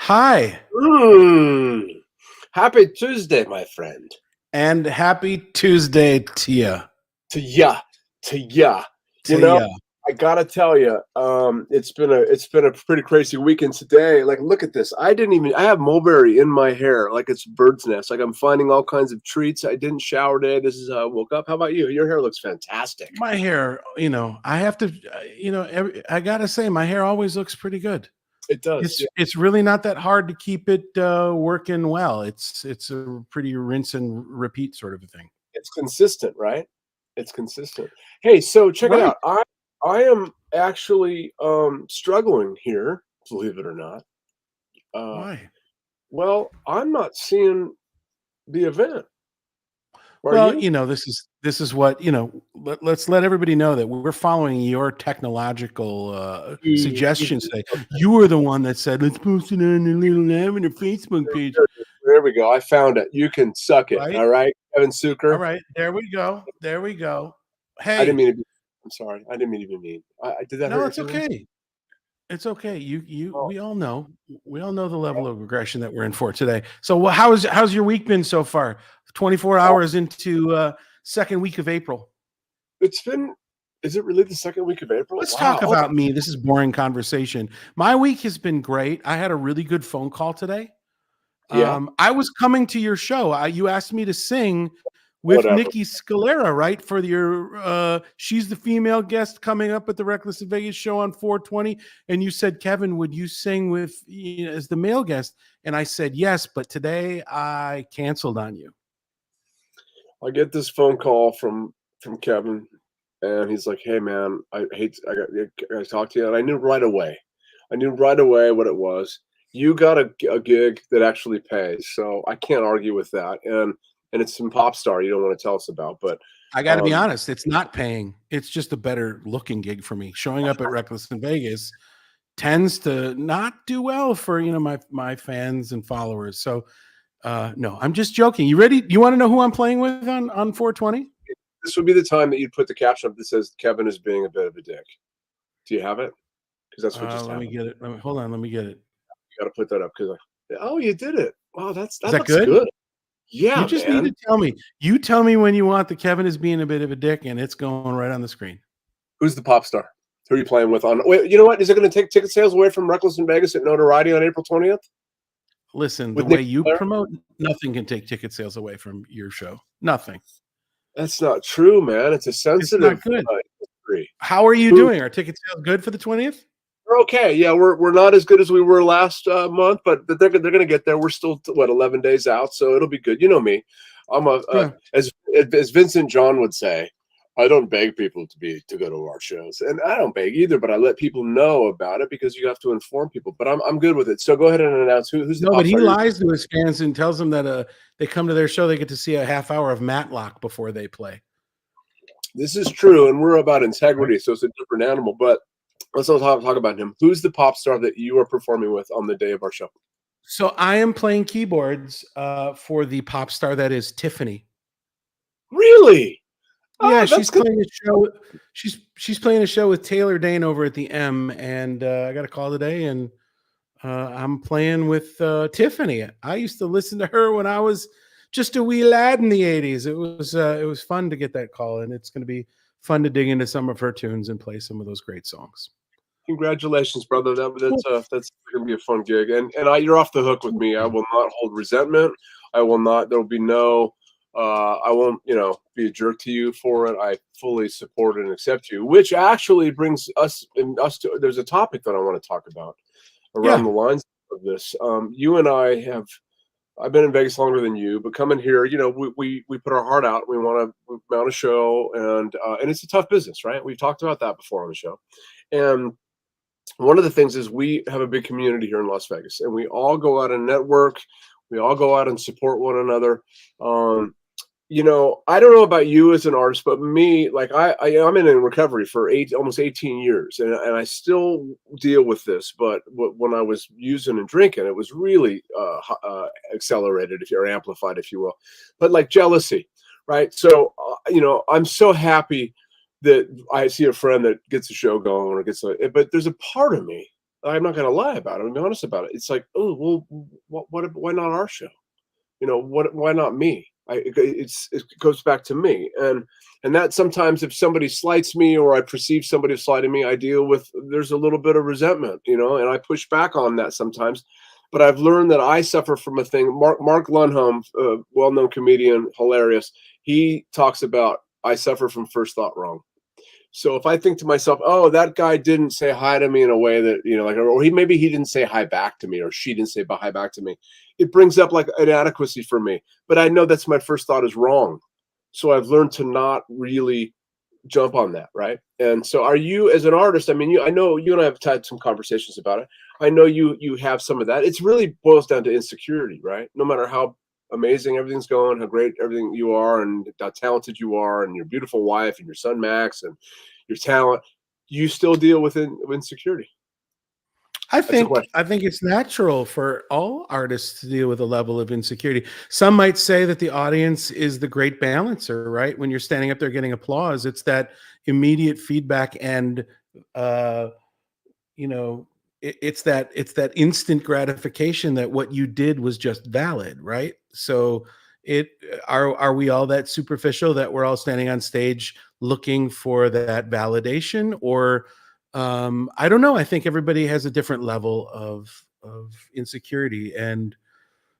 Hi, Mm. Happy Tuesday, my friend. and happy Tuesday to you. To ya, to ya. You To know, you. I gotta tell you, it's been a pretty crazy weekend today. Like, look at this. I have mulberry in my hair, like it's a bird's nest. Like I'm finding all kinds of treats. I didn't shower today. This is how I woke up. How about you? Your hair looks fantastic. My hair, I have to, I gotta say, my hair always looks pretty good. It does. It's Yeah. it's really not that hard to keep it working well. It's a pretty rinse and repeat sort of a thing. It's consistent, right? It's consistent. Hey, so check it Right? out. I am actually struggling here, believe it or not. Uh Why? Well, I'm not seeing the event. Are Well, you? this is what let's let everybody know that we're following your technological suggestions today. You were the one that said let's post it on the Little Lavender Facebook page. There we go. I found it. You can suck it. Right? All right, Kevin All Suker. right, there we go. There we go. I didn't Hey, mean to be. I'm sorry. I didn't mean to be mean. I did that hurt no, your it's feelings? okay. It's okay. Oh, We all know the level of aggression that we're in for today. So, how's your week been so far? 24 oh, hours into second week of April. it's been. Is it really the second week of April? Let's Wow. talk Oh, about me. This is boring conversation. My week has been great. I had a really good phone call today. yeah. I was coming to your show. You asked me to sing with Whatever. Niki Scalera, right? For your she's the female guest coming up at the Reckless in Vegas show on 420. And you said, Kevin, would you sing with as the male guest? And I said yes, but today I canceled on you. I get this phone call from Kevin, and he's like, "Hey, man, I got to talk to you." And I knew right away. I knew right away what it was. You got a gig that actually pays, so I can't argue with that. And it's some pop star you don't want to tell us about, but I got to be um, honest, it's not paying. It's just a better looking gig for me. Showing up at Reckless in Vegas tends to not do well for my fans and followers. So no, I'm just joking. You ready? You want to know who I'm playing with on 420? this would be the time that you'd put the caption up that says Kevin is being a bit of a dick. Do you have it? Because that's what just Let me happened. get it. Hold on. Let me get it. You got to put that up because oh, you did it. Wow, Is that that looks good? good. You Yeah, just need man. to tell me. You tell me when you want the Kevin is being a bit of a dick, and it's going right on the screen. Who's the pop star? Who are you playing with on? Wait, you know what? Is it going to take ticket sales away from Reckless in Vegas at Notoriety on April 20th Listen, the with way Niki you Scalera? promote, nothing can take ticket sales away from your show. Nothing. That's not true, man. It's a It's not sensitive good. industry. How are you Who? doing? Are ticket sales good for the 20th? We're okay. Yeah, we're not as good as we were last month, but they're going to get there. We're still 11 days out, so it'll be good. You know me. I'm Yeah. as Vincent John would say, I don't beg people to go to our shows, and I don't beg either, but I let people know about it because you have to inform people. But I'm good with it. So go ahead and announce who's the No, but pop he star. lies to his fans and tells them that they come to their show, they get to see a half hour of Matlock before they play. This is true, and we're about Right. integrity, so it's a different animal. But let's not talk about him. Who's the pop star that you are performing with on the day of our show? So I am playing keyboards for the pop star that is Tiffany. Really? Yeah, Oh, she's that's good. playing a show. She's playing a show with Taylor Dane over at the M, and I got a call today, and I'm playing with Tiffany. I used to listen to her when I was just a wee lad in the '80s. It was fun to get that call, and it's going to be fun to dig into some of her tunes and play some of those great songs. Congratulations, brother. Cool. That's gonna be a fun gig, and you're off the hook with me. I will not hold resentment. I will not. There will be no. I won't, be a jerk to you for it. I fully support and accept you, which actually brings us to. There's a topic that I want to talk about around Yeah, the lines of this. You and I have. I've been in Vegas longer than you, but coming here, we put our heart out. We want to mount a show, and it's a tough business, right? We've talked about that before on the show, and one of the things is we have a big community here in Las Vegas, and we all go out and network. We all go out and support one another. Um, I don't know about you as an artist, but me, like I'm in recovery for almost 18 years, and I still deal with this. But when I was using and drinking, it was really accelerated, if you're amplified, if you will. But like jealousy, right? So I'm so happy that I see a friend that gets a show going or but there's a part of me, I'm not going to lie about it. I'm be honest about it. It's like, oh, well, why not our show? Why not me? It goes back to me, and that sometimes if somebody slights me or I perceive somebody slighting me, I deal with, there's a little bit of resentment, and I push back on that sometimes. But I've learned that I suffer from a thing. Mark Lundholm, well-known comedian, hilarious. He talks about, I suffer from first thought wrong. So if I think to myself, oh, that guy didn't say hi to me in a way that, like, or maybe he didn't say hi back to me, or she didn't say hi back to me, it brings up like inadequacy for me. But I know that's my first thought is wrong. So I've learned to not really jump on that, right? And so are you, as an artist, I mean, I know you and I have had some conversations about it. I know you have some of that. It's really boils down to insecurity, right? No matter how amazing everything's going, how great everything you are, and how talented you are, and your beautiful wife and your son Max and your talent, you still deal with insecurity. I That's a think question. I think it's natural for all artists to deal with a level of insecurity. Some might say that the audience is the great balancer, right? When you're standing up there getting applause, it's that immediate feedback, and uh, you know, it's that instant gratification that what you did was just valid, right? So it are we all that superficial that we're all standing on stage looking for that validation? Or I don't know. I think everybody has a different level of insecurity, and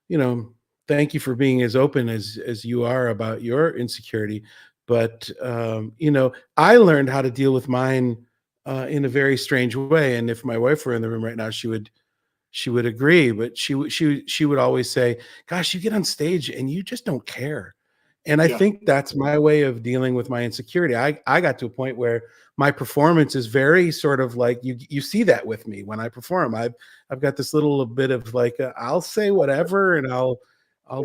you know, thank you for being as open as you are about your insecurity. But I learned how to deal with mine in a very strange way. And if my wife were in the room right now, she would agree. But she would always say, "Gosh, you get on stage and you just don't care." And I Yeah. think that's my way of dealing with my insecurity. I got to a point where my performance is very sort of like, you see that with me when I perform. I've got this little bit of like, I'll say whatever, and I'll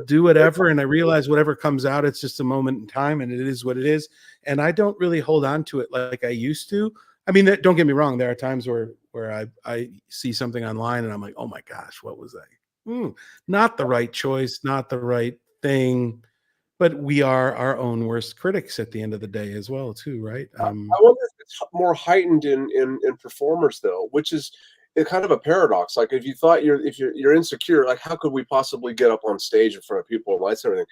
do whatever, and I realize whatever comes out, it's just a moment in time, and it is what it is. And I don't really hold on to it like I used to. I mean, don't get me wrong. There are times where I see something online and I'm like, oh my gosh, what was that? Not the right choice, not the right thing. But we are our own worst critics at the end of the day as well, too, right? I wonder if it's more heightened in performers though, which is kind of a paradox. Like if you thought you're insecure, like how could we possibly get up on stage in front of people and lights and everything?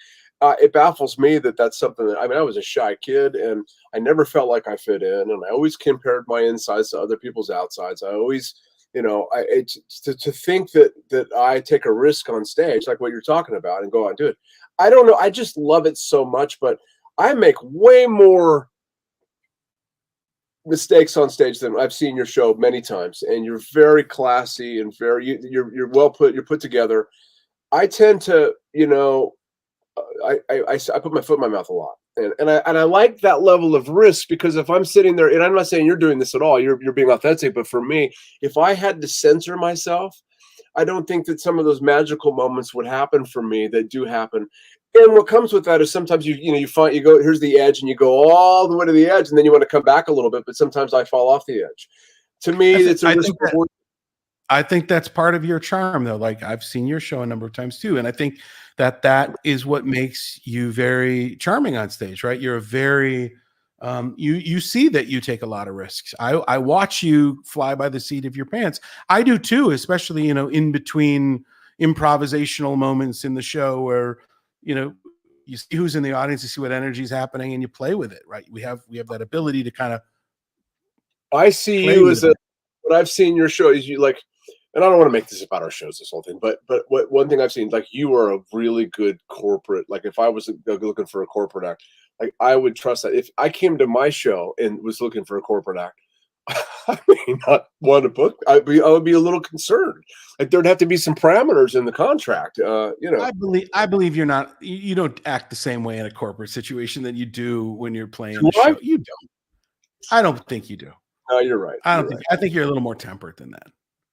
It baffles me that that's something that, I mean, I was a shy kid and I never felt like I fit in, and I always compared my insides to other people's outsides. I always, to think that I take a risk on stage, like what you're talking about, and go out and do it. I don't know. I just love it so much, but I make way more mistakes on stage than I've seen your show many times, and you're very classy and you're well put. You're put together. I tend to, I put my foot in my mouth a lot, and I like that level of risk, because if I'm sitting there, and I'm not saying you're doing this at all, you're being authentic, but for me, if I had to censor myself, I don't think that some of those magical moments would happen for me that do happen. And what comes with that is sometimes you find, you go, here's the edge, and you go all the way to the edge, and then you want to come back a little bit, but sometimes I fall off the edge. To me, I, th- it's a I risk think that reward. I think that's part of your charm, though. Like, I've seen your show a number of times too, and I think that is what makes you very charming on stage, right? You're a very you see that you take a lot of risks. I watch you fly by the seat of your pants. I do too, especially in between improvisational moments in the show where you know you see who's in the audience, you see what energy is happening, and you play with it, right? We have that ability to kind of I see play you as with a, it. what I've seen your show is you like, and I don't want to make this about our shows, this whole thing, but what one thing I've seen, like you are a really good corporate. Like if I was looking for a corporate act, like I would trust that. If I came to my show and was looking for a corporate act, I may not want to book. I would be a little concerned. Like there'd have to be some parameters in the contract. I believe you're not you don't act the same way in a corporate situation that you do when you're playing Do a I? show. You don't. I don't think you do. No, you're right. I don't You're think right. I think you're a little more tempered than that.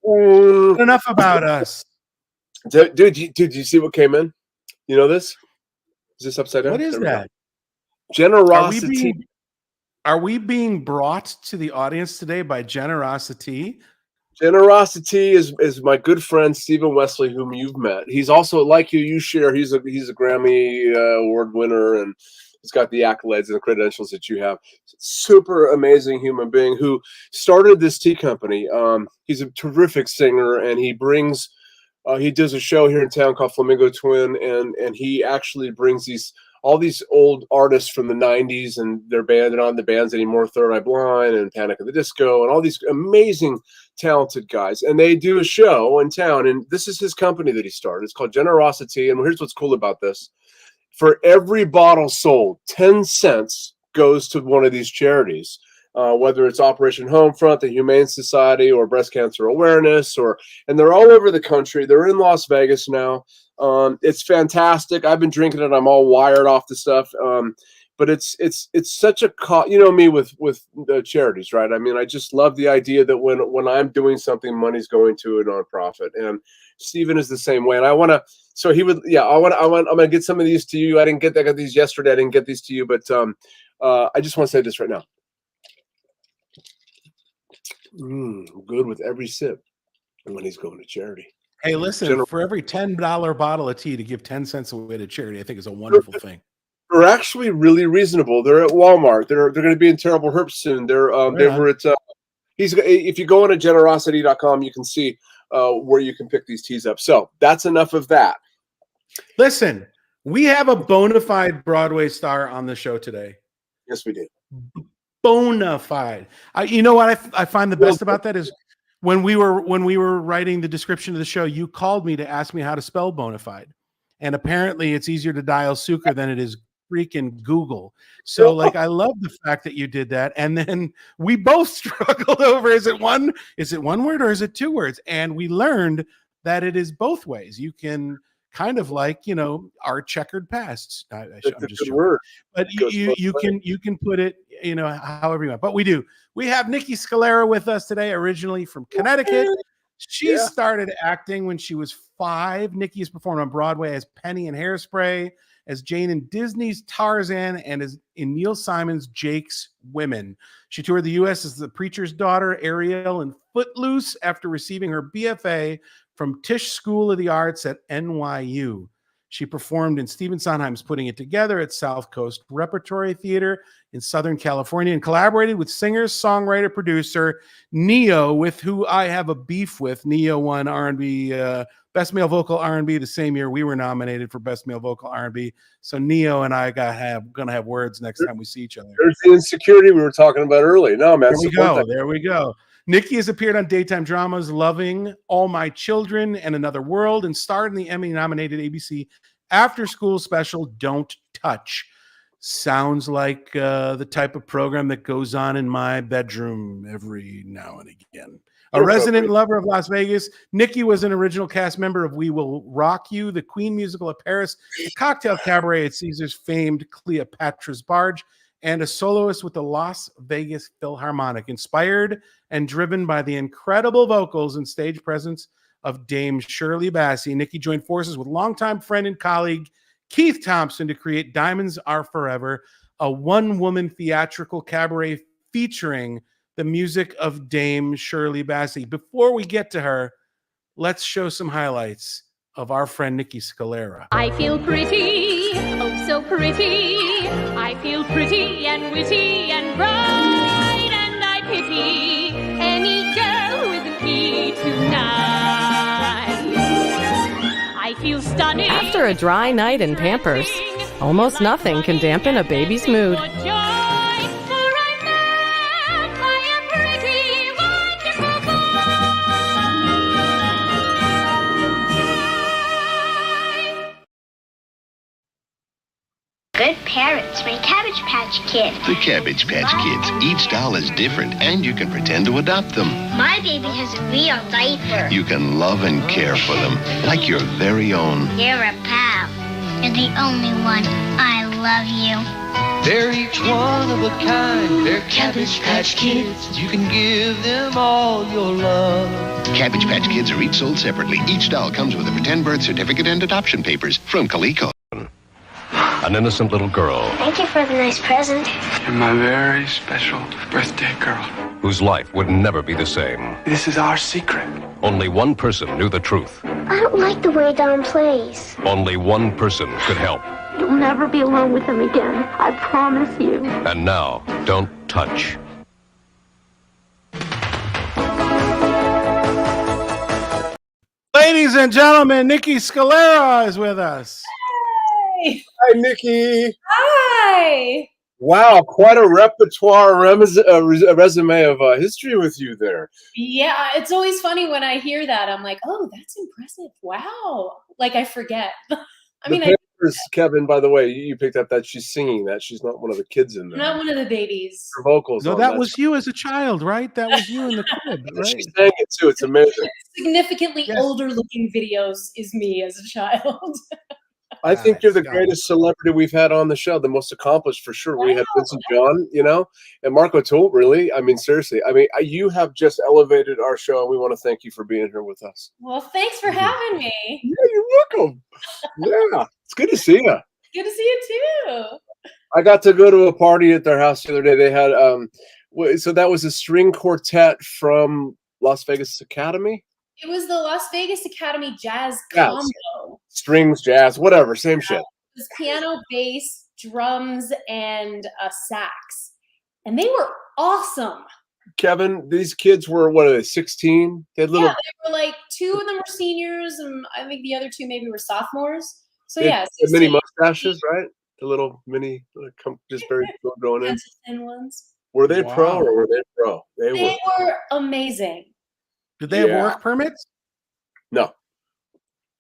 Mm, But enough about us. dude, you see what came in? You know this? Is this upside What down? is There we go. that? Are we Generosity. being are we being brought to the audience today by generosity? Generosity is my good friend Stephen Wesley, whom you've met. He's also like you. You share. He's a Grammy award winner and has got the accolades and the credentials that you have. Super amazing human being who started this tea company. He's a terrific singer, and he brings he does a show here in town called Flamingo Twin, and he actually brings all these old artists from the 90s and their band, and on the bands anymore, Third Eye Blind and Panic at the Disco, and all these amazing, talented guys. And they do a show in town, and this is his company that he started. It's called Generosity, and here's what's cool about this. For every bottle sold, 10 cents goes to one of these charities, whether it's Operation Homefront, the Humane Society, or Breast Cancer Awareness, and they're all over the country. They're in Las Vegas now. It's fantastic. I've been drinking it. I'm all wired off the stuff. But it's such a you know me with the charities, right? I mean, I just love the idea that when I'm doing something, money's going to a nonprofit. And Stephen is the same way. And I want to. So he would. Yeah, I'm gonna get some of these to you. I got these yesterday. I didn't get these to you, but I just want to say this right now. Good with every sip, and when he's going to charity. Hey, listen, for every $10 bottle of tea to give 10 cents away to charity, I think is a wonderful thing. They're actually really reasonable. They're at Walmart. They're going to be in Terrible Herbs soon. They were at if you go on to generosity.com, you can see where you can pick these teas up. So that's enough of that. Listen, we have a bona fide Broadway star on the show today. Yes, we do. Bona fide. You know what I find the best about that is when we were writing the description of the show, you called me to ask me how to spell bona fide, and apparently it's easier to dial Sucre than it is freaking Google. So like, I love the fact that you did that, and then we both struggled over is it one word or is it two words, and we learned that it is both ways. You can kind of like, you know, our checkered pasts. I'm just joking. Word. But you can put it, you know, however you want. But we have Niki Scalera with us today, originally from Connecticut. She started acting when she was 5. Niki has performed on Broadway as Penny in Hairspray, as Jane in Disney's Tarzan, and as in Neil Simon's Jake's Women. She toured the U.S. as the preacher's daughter, Ariel, in Footloose, after receiving her BFA from Tisch School of the Arts at NYU. She performed in Stephen Sondheim's Putting It Together at South Coast Repertory Theater in Southern California, and collaborated with singer, songwriter, producer Ne-Yo, with who I have a beef with. Ne-Yo won R&B, Best Male Vocal R&B the same year we were nominated for Best Male Vocal R&B. So Ne-Yo and I gonna have words next time we see each other. There's the insecurity we were talking about earlier. No, man. There we go. Niki has appeared on daytime dramas Loving, All My Children, and Another World, and starred in the Emmy-nominated ABC after-school special Don't Touch. Sounds like the type of program that goes on in my bedroom every now and again. A resident lover of Las Vegas, Niki was an original cast member of We Will Rock You, the Queen musical at Paris, the cocktail cabaret at Caesar's famed Cleopatra's Barge, and a soloist with the Las Vegas Philharmonic, inspired and driven by the incredible vocals and stage presence of Dame Shirley Bassey. Niki joined forces with longtime friend and colleague Keith Thompson to create Diamonds Are Forever, a one-woman theatrical cabaret featuring the music of Dame Shirley Bassey. Before we get to her, let's show some highlights of our friend Niki Scalera. I feel pretty, oh so pretty. I feel pretty and witty and bright, and I pity any girl with me tonight. I feel stunning. After a dry night in Pampers, almost nothing can dampen a baby's mood. Good parents make Cabbage Patch Kids. The Cabbage Patch Kids. Each doll is different, and you can pretend to adopt them. My baby has a real diaper. You can love and care for them, like your very own. You're a pal. You're the only one. I love you. They're each one of a kind. They're Cabbage Patch Kids. You can give them all your love. Cabbage Patch Kids are each sold separately. Each doll comes with a pretend birth certificate and adoption papers from Coleco. An innocent little girl. Thank you for the nice present. You're my very special birthday girl. Whose life would never be the same. This is our secret. Only one person knew the truth. I don't like the way Don plays. Only one person could help. You'll never be alone with him again. I promise you. And now, don't touch. Ladies and gentlemen, Niki Scalera is with us. Hey. Hi, Niki. Hi. Wow, quite a repertoire resume of history with you there. Yeah, it's always funny when I hear that. I'm like, oh, that's impressive. Wow. Like I forget. I mean, Kevin, by the way, you picked up that she's singing that. She's not one of the kids in there. I'm not one of the babies. Her vocals. No, that was you as a child, right? That was you in the crib, right? She sang it too. It's amazing. Significantly older looking videos is me as a child. I think you're the greatest celebrity we've had on the show, the most accomplished for sure. We had Vincent John, and Marco Tolt, really. I mean, seriously. I mean, you have just elevated our show, and we want to thank you for being here with us. Well, thanks for having me. Yeah, you're welcome. Yeah, it's good to see you. Good to see you too. I got to go to a party at their house the other day. They had, so that was a string quartet from Las Vegas Academy? It was the Las Vegas Academy Jazz Combo. Strings, jazz, whatever, same shit. It was piano, bass, drums, and a sax. And they were awesome. Kevin, these kids were, what are they, 16? They had little. Yeah, they were like, 2 of them were seniors, and I think the other 2 maybe were sophomores. So they yeah. had mini mustaches, right? The little mini, just very going in. Thin ones. Were they pro or were they pro? They were amazing. Did they have work permits? No.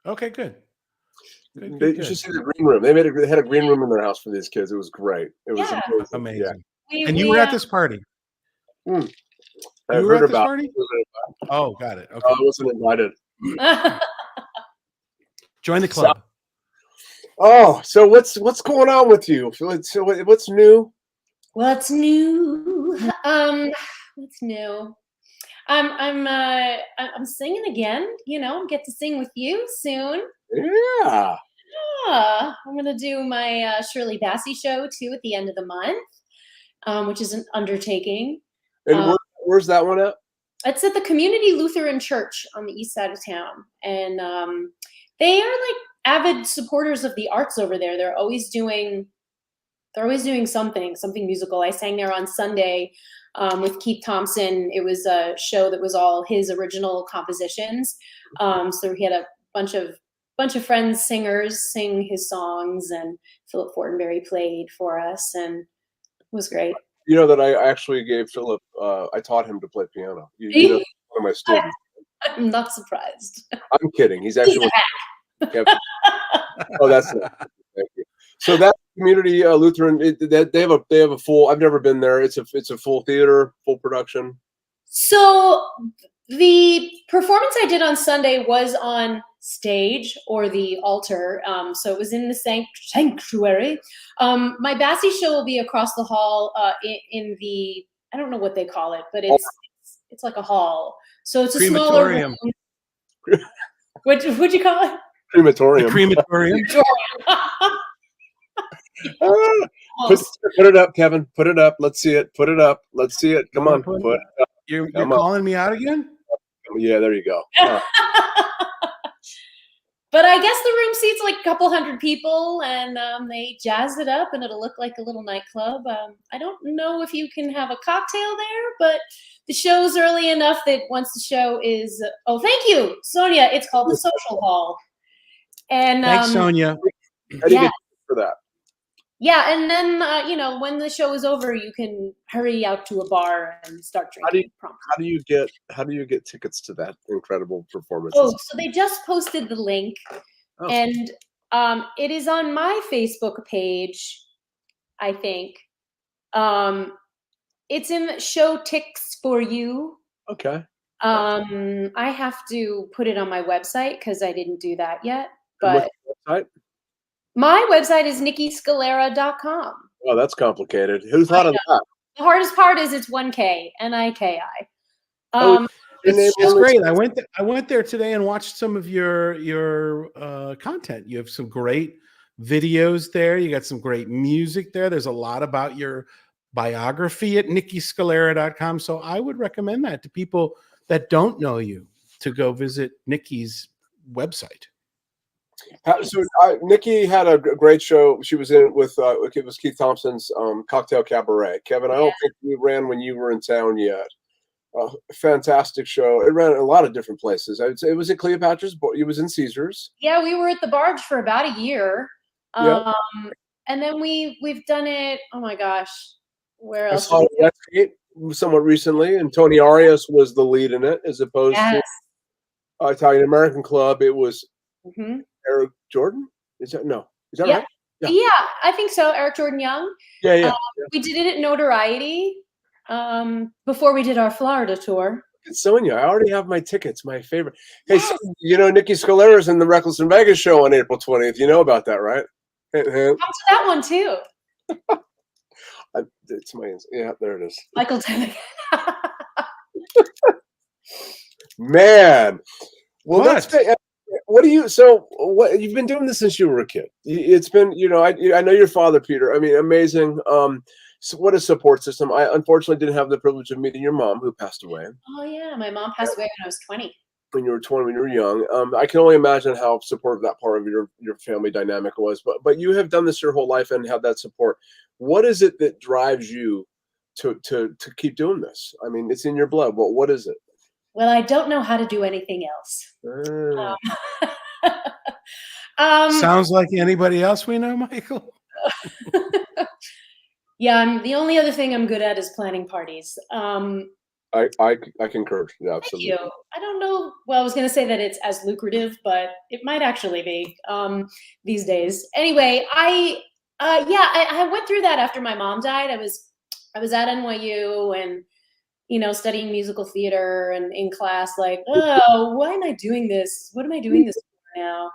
Okay, good. You should see the green room. They had a green room in their house for these kids. It was great. It was amazing. Yeah. And you were at this party. I you were heard at this about party? Oh, got it. Okay. I wasn't invited. Join the club. So what's going on with you? So what's new? What's new? What's new? I'm singing again. Get to sing with you soon. Yeah. I'm gonna do my Shirley Bassey show too at the end of the month, which is an undertaking. And where's that one at? It's at the Community Lutheran Church on the east side of town, and they are like avid supporters of the arts over there. They're always doing something musical. I sang there on Sunday with Keith Thompson. It was a show that was all his original compositions. So he had a bunch of friends, singers, sing his songs, and Philip Fortenberry played for us, and it was great. You know that I actually gave Philip. I taught him to play piano. You know, one of my students. I'm not surprised. I'm kidding. He's actually. Oh, that's it. Thank you. So that Community Lutheran, they have a full. I've never been there. It's a full theater, full production. So the performance I did on Sunday was on stage or the altar. So it was in the sanctuary. My Bassey show will be across the hall in the, I don't know what they call it, but it's like a hall. So it's a smaller room. What'd you call it? Crematorium. Crematorium. Put it up, Kevin. Put it up. Let's see it. Put it up. Let's see it. Come on. Put it up. You're calling me out again? Yeah, there you go. But I guess the room seats like a couple hundred people, and they jazzed it up, and it'll look like a little nightclub. I don't know if you can have a cocktail there, but the show's early enough that once the show is, oh, thank you, Sonia. It's called the Social Hall. And thanks, Sonia. How do you get for that? Yeah, and then when the show is over, you can hurry out to a bar and start drinking. How do you get tickets to that incredible performance? Oh, so they just posted the link, and it is on my Facebook page, I think. It's in Show Ticks for You. Okay. I have to put it on my website because I didn't do that yet. But website? My website is nikiscalera.com. Oh, that's complicated. Who thought of that? The hardest part is it's 1K, Niki. It's great. I went there today and watched some of your content. You have some great videos there. You got some great music there. There's a lot about your biography at nikiscalera.com. So I would recommend that to people that don't know you to go visit Niki's website. So Nikki had a great show. She was in with it was Keith Thompson's Cocktail Cabaret. Kevin, I don't think we ran when you were in town yet. Fantastic show. It ran in a lot of different places. I would say it was at Cleopatra's. It was in Caesars. Yeah, we were at the Barge for about a year. Yeah. And then we've done it. Oh my gosh, where I else? saw it at Westgate somewhat recently, and Tony Arias was the lead in it, as opposed to Italian American Club. It was Eric Jordan. Is that right? Yeah, I think so. Eric Jordan Young. Yeah. We did it at Notoriety before we did our Florida tour. Sonia, I already have my tickets. My favorite. Hey, so, Niki Scalera is in the Reckless in Vegas show on April 20th. You know about that, right? Come to that one too. It's my there it is. Michael Taylor. Man, well, that's what do you? So, what you've been doing this since you were a kid? It's been, I know your father, Peter. I mean, amazing. So what a support system. I unfortunately didn't have the privilege of meeting your mom, who passed away. Oh yeah, my mom passed away when I was 20. When you were 20, when you were young. I can only imagine how supportive that part of your family dynamic was. But you have done this your whole life and have that support. What is it that drives you to keep doing this? I mean, it's in your blood. What is it? Well, I don't know how to do anything else. Sounds like anybody else we know, Michael. Yeah, the only other thing I'm good at is planning parties. I concur. Yeah, absolutely. Thank you. I don't know. Well, I was going to say that it's as lucrative, but it might actually be these days. Anyway, I went through that after my mom died. I was at NYU and studying musical theater and in class, like, oh, why am I doing this? What am I doing this for now?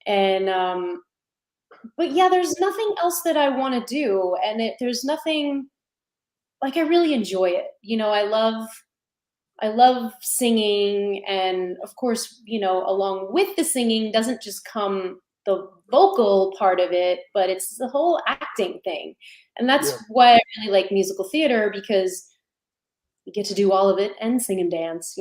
And but yeah, there's nothing else that I want to do, and there's nothing like I really enjoy it. I love singing, and of course, along with the singing doesn't just come the vocal part of it, but it's the whole acting thing. And that's why I really like musical theater, because you get to do all of it and sing and dance,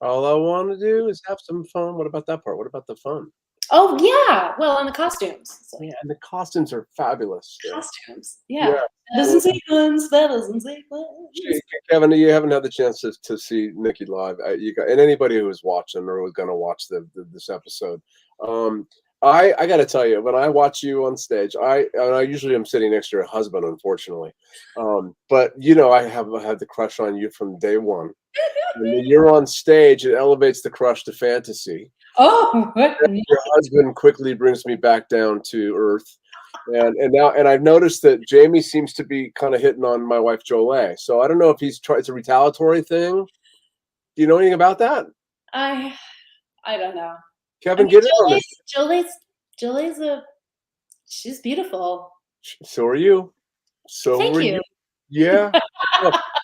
All I want to do is have some fun. What about that part? What about the fun? Oh yeah, well, and the costumes. So. Yeah, and the costumes are fabulous. Costumes, yeah. Bells and sequins, bells and sequins. Kevin, you haven't had the chance to see Nikki live. And anybody who is watching or who's going to watch this episode, I got to tell you, when I watch you on stage, I usually am sitting next to your husband, unfortunately, but I have had the crush on you from day one. When you're on stage, it elevates the crush to fantasy. Oh, your husband quickly brings me back down to earth, and I've noticed that Jamie seems to be kind of hitting on my wife Jolie. So I don't know if it's a retaliatory thing. Do you know anything about that? I don't know. Kevin, get it on this. Jolie's she's beautiful. So are you. So Thank are you. Yeah.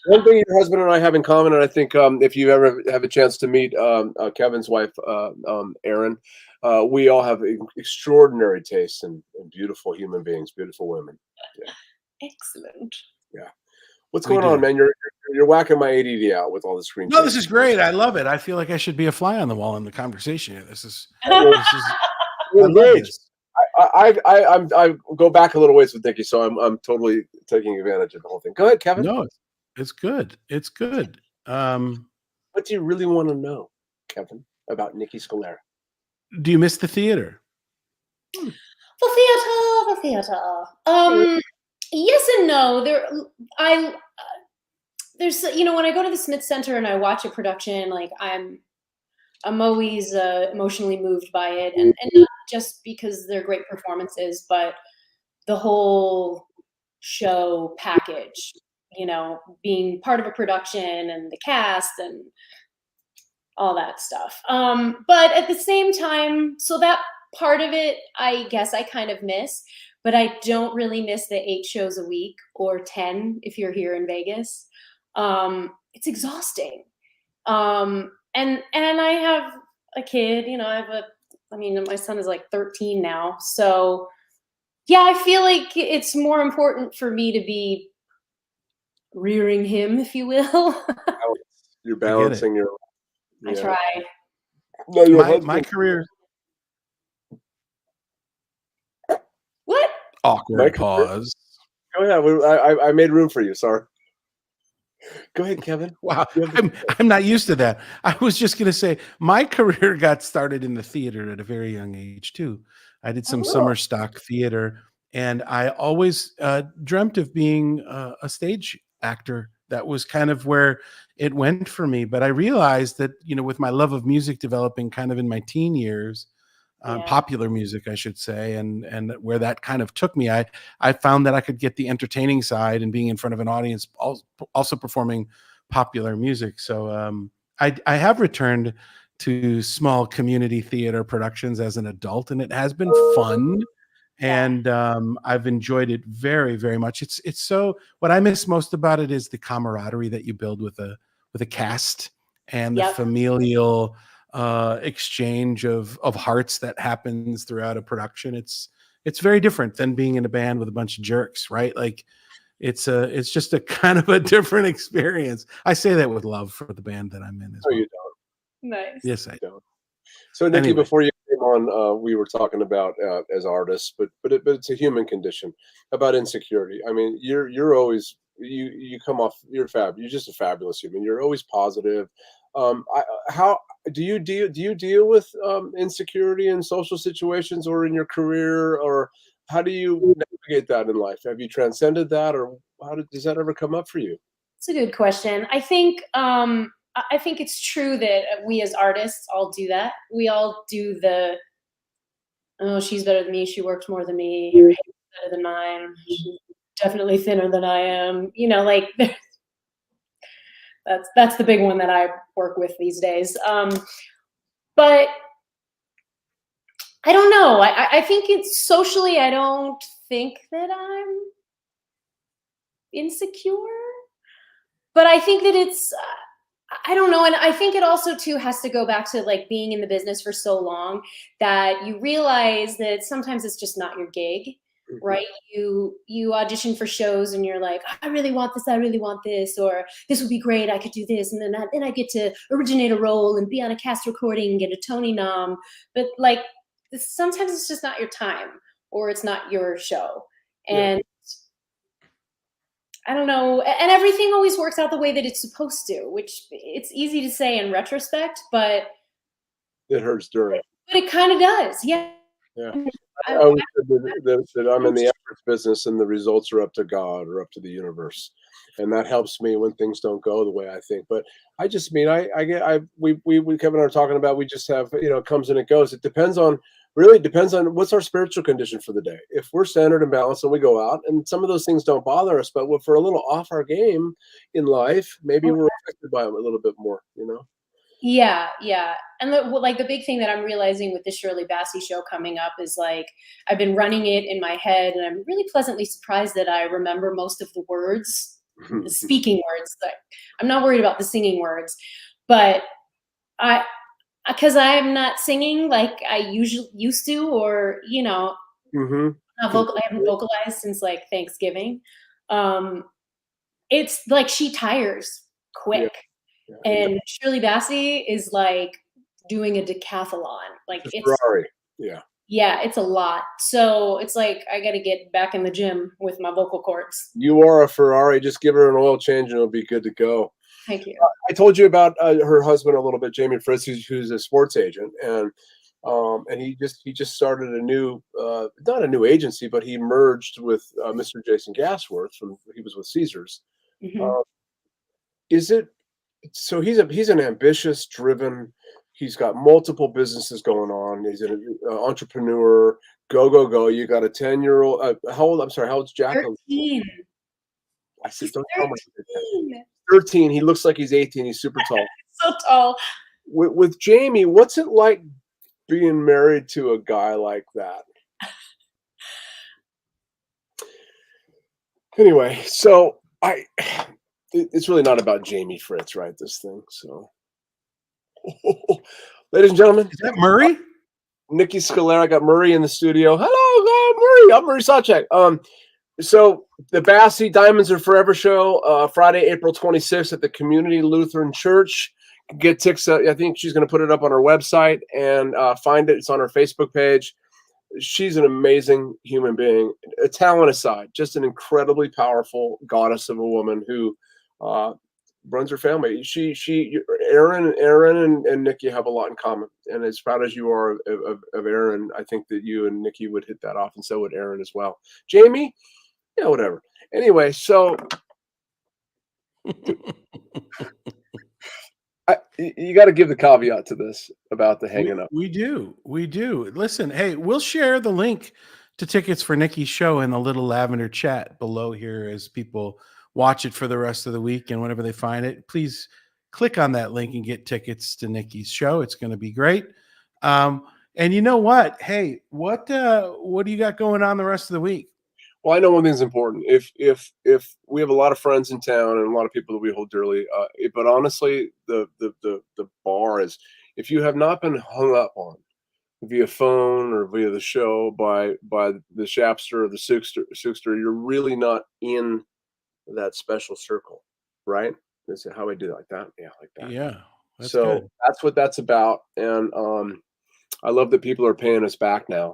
One thing your husband and I have in common, and I think if you ever have a chance to meet Kevin's wife, Erin, we all have extraordinary tastes and beautiful human beings, beautiful women. Yeah. Excellent. Yeah. What's going on, man? You're whacking my ADD out with all the screen. No, this is great. I love it. I feel like I should be a fly on the wall in the conversation here. This is I go back a little ways with Niki, so I'm totally taking advantage of the whole thing. Go ahead, Kevin. No, it's good. It's good. What do you really want to know, Kevin, about Niki Scalera? Do you miss the theater? The theater. Yes and no. There's when I go to the Smith Center and I watch a production, like I'm always emotionally moved by it, and not just because they're great performances, but the whole show package. Being part of a production and the cast and all that stuff. But at the same time, so that part of it, I guess I kind of miss, but I don't really miss the 8 shows a week or 10 if you're here in Vegas. It's exhausting. And I have a kid, my son is like 13 now. So yeah, I feel like it's more important for me to be rearing him, if you will. You're balancing your. I try. No, my career. Awkward pause. Go ahead. I made room for you. Sorry. Go ahead, Kevin. Wow, I'm not used to that. I was just going to say my career got started in the theater at a very young age too. I did some summer stock theater, and I always dreamt of being a stage actor. That was kind of where it went for me. But I realized that, with my love of music developing kind of in my teen years, popular music, I should say, and where that kind of took me, I found that I could get the entertaining side and being in front of an audience, also performing popular music. So I have returned to small community theater productions as an adult, and it has been fun. And I've enjoyed it very, very much. It's so, what I miss most about it is the camaraderie that you build with a cast, and the familial exchange of hearts that happens throughout a production. It's very different than being in a band with a bunch of jerks, right? Like it's just a kind of a different experience. I say that with love for the band that I'm in as well. You don't. Nice. Yes, I do. So, Niki, Anyway. before you came on, we were talking about as artists, but it's a human condition, about insecurity. I mean, you're always you come off, you're just a fabulous human. You're always positive. How do you deal with insecurity in social situations or in your career, or how do you navigate that in life? Have you transcended that, or does that ever come up for you? It's a good question. I think it's true that we as artists all do that. We all do oh, she's better than me, she works more than me, her hair's better than mine, she's definitely thinner than I am. Like that's the big one that I work with these days. But I don't know. I think it's socially, I don't think that I'm insecure, but I think that it's, I don't know. And I think it also too has to go back to like being in the business for so long that you realize that sometimes it's just not your gig, right? You audition for shows and you're like, I really want this, or this would be great, I could do this, and then I get to originate a role and be on a cast recording and get a Tony nom. But like sometimes it's just not your time, or it's not your show. And I don't know, and everything always works out the way that it's supposed to, which it's easy to say in retrospect, but it hurts during. But it kind of does, yeah. I always said that I'm in the efforts business, and the results are up to God or up to the universe, and that helps me when things don't go the way I think. But I just mean we Kevin and I are talking about, we just have, it comes and it goes. It depends on what's our spiritual condition for the day. If we're centered and balanced and we go out, and some of those things don't bother us, but if we're a little off our game in life, maybe we're affected by them a little bit more, Yeah. And the big thing that I'm realizing with the Shirley Bassey show coming up is like, I've been running it in my head, and I'm really pleasantly surprised that I remember most of the words, the speaking words. I'm not worried about the singing words, but because I'm not singing like I usually used to, or, I haven't vocalized since like Thanksgiving. It's like she tires quick. And Shirley Bassey is like doing a decathlon. Like it's Ferrari. Yeah, it's a lot. So it's like I got to get back in the gym with my vocal cords. You are a Ferrari. Just give her an oil change and it'll be good to go. Thank you. I told you about her husband a little bit, Jamie Fritz, who's a sports agent, and he just started a new, not a new agency, but he merged with Mr. Jason Gasworth he was with Caesars. Is it? So he's an ambitious, driven. He's got multiple businesses going on. He's an entrepreneur. Go! You got a 10-year-old. How old? I'm sorry. How old's Jack? 13. I said, don't tell me. 13. He looks like he's 18. He's super tall. So tall. With Jamie, what's it like being married to a guy like that? Anyway, so it's really not about Jamie Fritz, right? This thing. So, ladies and gentlemen, is that Murray? Niki Scalera. Got Murray in the studio. Hello, Murray. I'm Murray Sawcheck. So the Bassey Diamonds Are Forever show, Friday, April 26th at the Community Lutheran Church. Get tickets. I think she's going to put it up on her website and find it. It's on her Facebook page. she's an amazing human being, a talent aside, just an incredibly powerful goddess of a woman who runs her family. Aaron and Nikki have a lot in common. And as proud as you are of Aaron, I think that you and Nikki would hit that off, and so would Aaron as well. Jamie, yeah, whatever. Anyway, so you got to give the caveat to this about the hanging up. We do. Listen, hey, we'll share the link to tickets for Niki's show in the Little Lavender chat below here as people watch it for the rest of the week. And whenever they find it, please click on that link and get tickets to Niki's show. It's going to be great. And you know what? Hey, what do you got going on the rest of the week? Well, I know one thing's important. If we have a lot of friends in town and a lot of people that we hold dearly, but honestly, the bar is, if you have not been hung up on via phone or via the show by the Shapster or the Sookster, you're really not in that special circle, right? Is how I do it, like that? Yeah, like that. Yeah. So that's what that's about. And I love that people are paying us back now.